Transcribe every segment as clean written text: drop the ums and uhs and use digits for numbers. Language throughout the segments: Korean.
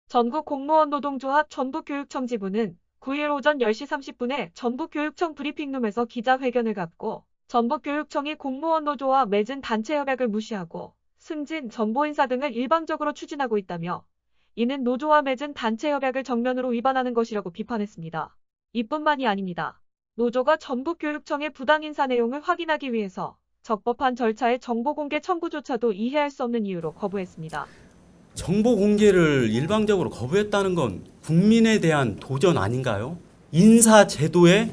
전국공무원노동조합 전북교육청 지부는 9일 오전 10시 30분에 전북교육청 브리핑룸에서 기자회견을 갖고 전북교육청이 공무원노조와 맺은 단체 협약을 무시하고 승진, 정보인사 등을 일방적으로 추진하고 있다며 이는 노조와 맺은 단체 협약을 정면으로 위반하는 것이라고 비판했습니다. 이뿐만이 아닙니다. 노조가 전북교육청의 부당인사 내용을 확인하기 위해서 적법한 절차의 정보 공개 청구조차도 이해할 수 없는 이유로 거부했습니다. 정보 공개를 일방적으로 거부했다는 건 국민에 대한 도전 아닌가요? 인사 제도의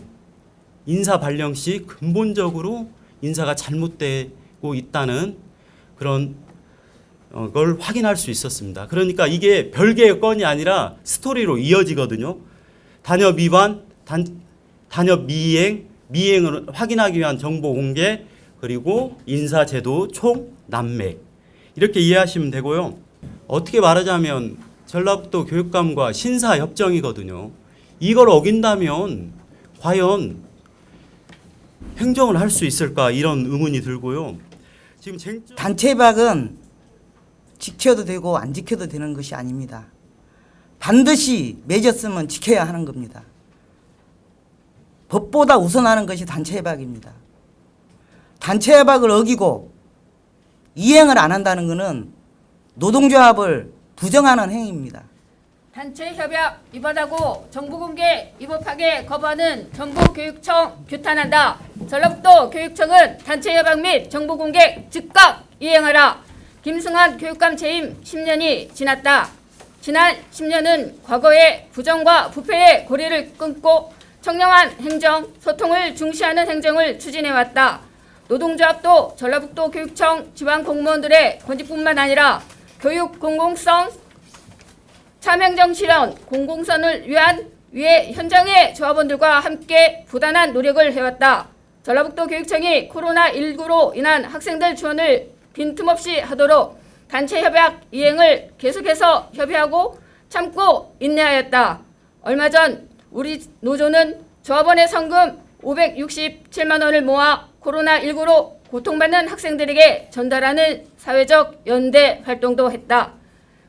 인사 발령 시 근본적으로 인사가 잘못되고 있다는 그런 걸 확인할 수 있었습니다. 그러니까 이게 별개의 건이 아니라 스토리로 이어지거든요. 단협 위반, 단협 미행, 미행을 확인하기 위한 정보 공개, 그리고 인사 제도 총 난맥, 이렇게 이해하시면 되고요. 어떻게 말하자면 전라북도 교육감과 신사협정이거든요. 이걸 어긴다면 과연 행정을 할 수 있을까, 이런 의문이 들고요. 지금 단체 협약은 지켜도 되고 안 지켜도 되는 것이 아닙니다. 반드시 맺었으면 지켜야 하는 겁니다. 법보다 우선하는 것이 단체 협약입니다. 단체 협약을 어기고 이행을 안 한다는 것은 노동조합을 부정하는 행위입니다. 단체 협약 위반하고 정보 공개 위법하게 거부하는 전북교육청 규탄한다. 전라북도 교육청은 단체 협약 및 정보 공개 즉각 이행하라. 김승환 교육감 재임 10년이 지났다. 지난 10년은 과거의 부정과 부패의 고리를 끊고 청렴한 행정, 소통을 중시하는 행정을 추진해왔다. 노동조합도 전라북도 교육청 지방 공무원들의 권직뿐만 아니라 교육 공공성, 참행정 실현, 공공선을 위한 위에 현장의 조합원들과 함께 부단한 노력을 해왔다. 전라북도 교육청이 코로나19로 인한 학생들 지원을 빈틈없이 하도록 단체 협약 이행을 계속해서 협의하고 참고 인내하였다. 얼마 전 우리 노조는 조합원의 성금 567만 원을 모아 코로나19로 고통받는 학생들에게 전달하는 사회적 연대 활동도 했다.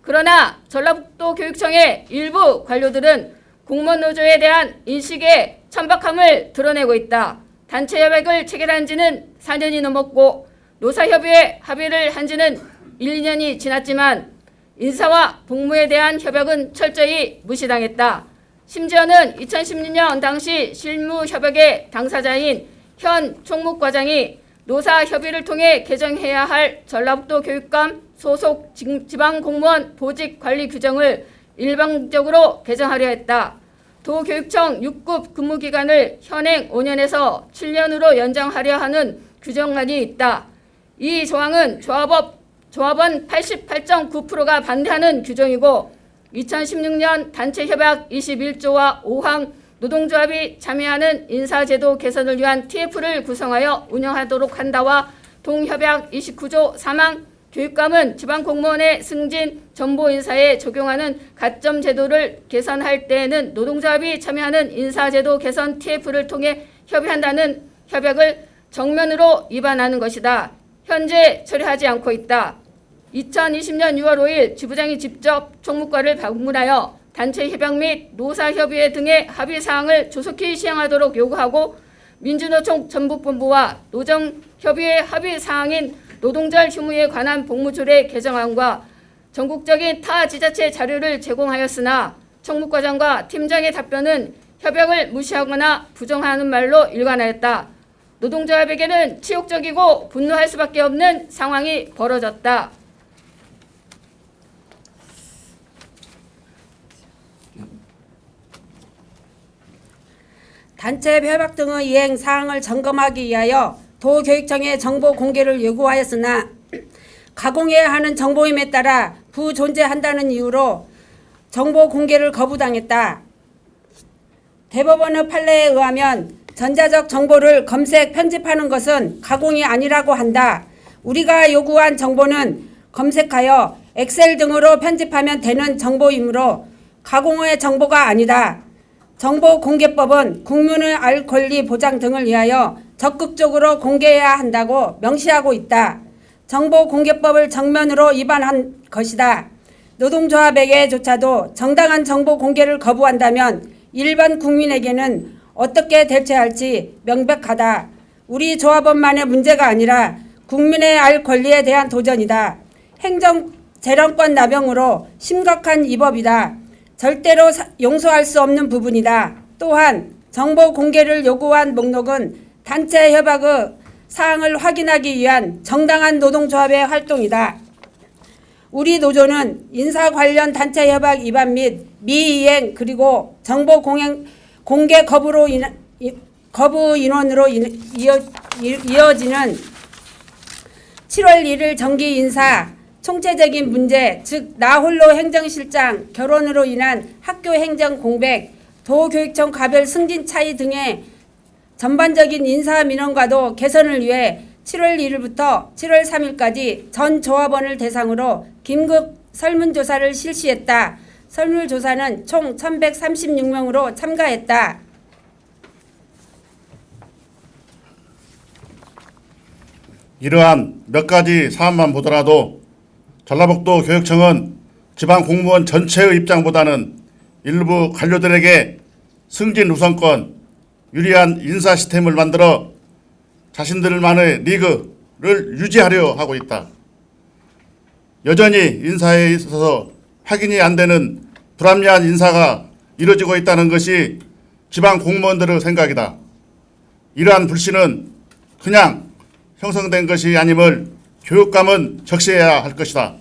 그러나 전라북도 교육청의 일부 관료들은 공무원 노조에 대한 인식의 천박함을 드러내고 있다. 단체 협약을 체결한 지는 4년이 넘었고 노사협의회 합의를 한 지는 1, 2년이 지났지만 인사와 복무에 대한 협약은 철저히 무시당했다. 심지어는 2016년 당시 실무협약의 당사자인 현 총무과장이 노사협의를 통해 개정해야 할 전라북도 교육감 소속 지방공무원 보직관리 규정을 일방적으로 개정하려 했다. 도교육청 6급 근무기간을 현행 5년에서 7년으로 연장하려 하는 규정안이 있다. 이 조항은 조합원 88.9%가 반대하는 규정이고 2016년 단체협약 21조와 5항 노동조합이 참여하는 인사제도 개선을 위한 TF를 구성하여 운영하도록 한다와 동협약 29조 3항 교육감은 지방공무원의 승진, 전보 인사에 적용하는 가점 제도를 개선할 때에는 노동조합이 참여하는 인사제도 개선 TF를 통해 협의한다는 협약을 정면으로 위반하는 것이다. 현재 처리하지 않고 있다. 2020년 6월 5일 지부장이 직접 총무과를 방문하여 단체 협약 및 노사협의회 등의 합의사항을 조속히 시행하도록 요구하고 민주노총 전북본부와 노정협의회 합의사항인 노동절 휴무에 관한 복무조례 개정안과 전국적인 타 지자체 자료를 제공하였으나 총무과장과 팀장의 답변은 협약을 무시하거나 부정하는 말로 일관하였다. 노동조합에게는 치욕적이고 분노할 수밖에 없는 상황이 벌어졌다. 단체 협약 등의 이행 사항을 점검하기 위하여 도교육청에 정보 공개를 요구하였으나 가공해야 하는 정보임에 따라 부존재한다는 이유로 정보 공개를 거부당했다. 대법원의 판례에 의하면 전자적 정보를 검색, 편집하는 것은 가공이 아니라고 한다. 우리가 요구한 정보는 검색하여 엑셀 등으로 편집하면 되는 정보이므로 가공의 정보가 아니다. 정보공개법은 국민의 알 권리 보장 등을 위하여 적극적으로 공개해야 한다고 명시하고 있다. 정보공개법을 정면으로 위반한 것이다. 노동조합에게조차도 정당한 정보 공개를 거부한다면 일반 국민에게는 어떻게 대처할지 명백하다. 우리 조합원만의 문제가 아니라 국민의 알 권리에 대한 도전이다. 행정 재량권 남용으로 심각한 위법이다. 절대로 용서할 수 없는 부분이다. 또한 정보 공개를 요구한 목록은 단체 협약의 사항을 확인하기 위한 정당한 노동조합의 활동이다. 우리 노조는 인사 관련 단체 협약 위반 및 미이행 그리고 정보 공개 거부 인원으로 이어지는 7월 1일 정기 인사 총체적인 문제, 즉 나 홀로 행정실장, 결혼으로 인한 학교 행정 공백, 도교육청 가별 승진 차이 등의 전반적인 인사 민원과도 개선을 위해 7월 1일부터 7월 3일까지 전 조합원을 대상으로 긴급 설문조사를 실시했다. 설문조사는 총 1136명으로 참가했다. 이러한 몇 가지 사안만 보더라도 전라북도 교육청은 지방 공무원 전체의 입장보다는 일부 관료들에게 승진 우선권, 유리한 인사 시스템을 만들어 자신들만의 리그를 유지하려 하고 있다. 여전히 인사에 있어서 확인이 안 되는 불합리한 인사가 이루어지고 있다는 것이 지방 공무원들의 생각이다. 이러한 불신은 그냥 형성된 것이 아님을 교육감은 적시해야 할 것이다.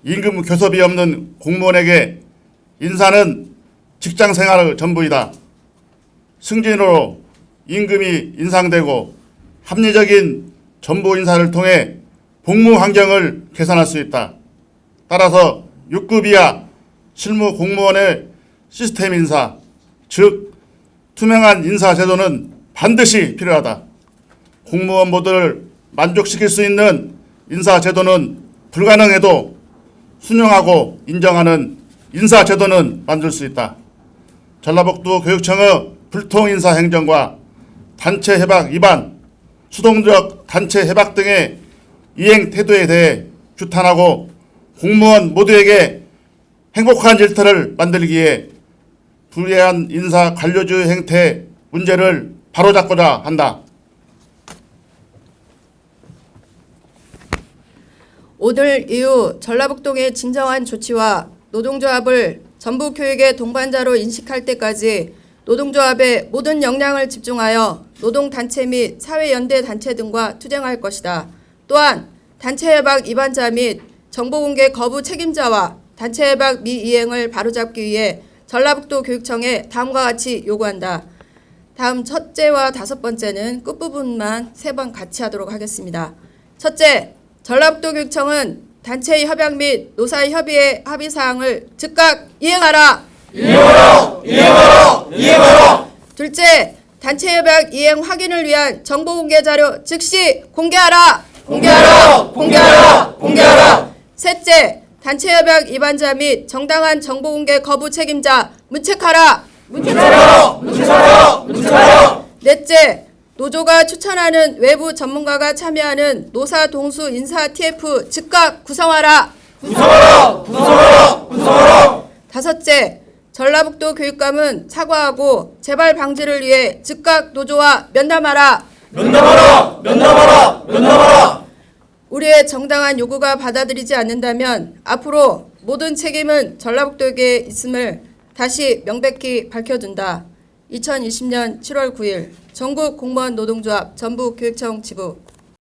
임금 교섭이 없는 공무원에게 인사는 직장생활의 전부이다. 승진으로 임금이 인상되고 합리적인 정보 인사를 통해 복무 환경을 개선할 수 있다. 따라서 6급 이하 실무 공무원의 시스템 인사, 즉 투명한 인사 제도는 반드시 필요하다. 공무원 모두를 만족시킬 수 있는 인사 제도는 불가능해도 순용하고 인정하는 인사 제도는 만들 수 있다. 전라북도 교육청의 불통 인사 행정과 단체 협약 위반, 수동적 단체 협약 등의 이행 태도에 대해 규탄하고 공무원 모두에게 행복한 일터를 만들기 위해 불리한 인사 관료주의 행태 문제를 바로잡고자 한다. 오늘 이후 전라북도의 진정한 조치와 노동조합을 전북 교육의 동반자로 인식할 때까지 노동조합의 모든 역량을 집중하여 노동단체 및 사회연대단체 등과 투쟁할 것이다. 또한 단체협약 위반자 및 정보공개 거부 책임자와 단체협약 미이행을 바로잡기 위해 전라북도 교육청에 다음과 같이 요구한다. 다음 첫째와 다섯 번째는 끝부분만 세 번 같이 하도록 하겠습니다. 첫째, 전라북도 교육청은 단체 협약 및 노사 협의회 합의사항을 즉각 이행하라. 이행하라. 둘째, 단체 협약 이행 확인을 위한 정보 공개 자료 즉시 공개하라. 공개하라. 셋째, 단체 협약 위반자 및 정당한 정보 공개 거부 책임자 문책하라. 넷째, 노조가 추천하는 외부 전문가가 참여하는 노사 동수 인사 TF 즉각 구성하라. 다섯째, 전라북도 교육감은 사과하고 재발 방지를 위해 즉각 노조와 면담하라. 우리의 정당한 요구가 받아들이지 않는다면 앞으로 모든 책임은 전라북도에게 있음을 다시 명백히 밝혀둔다. 2020년 7월 9일 전국 공무원 노동조합 전북교육청 지부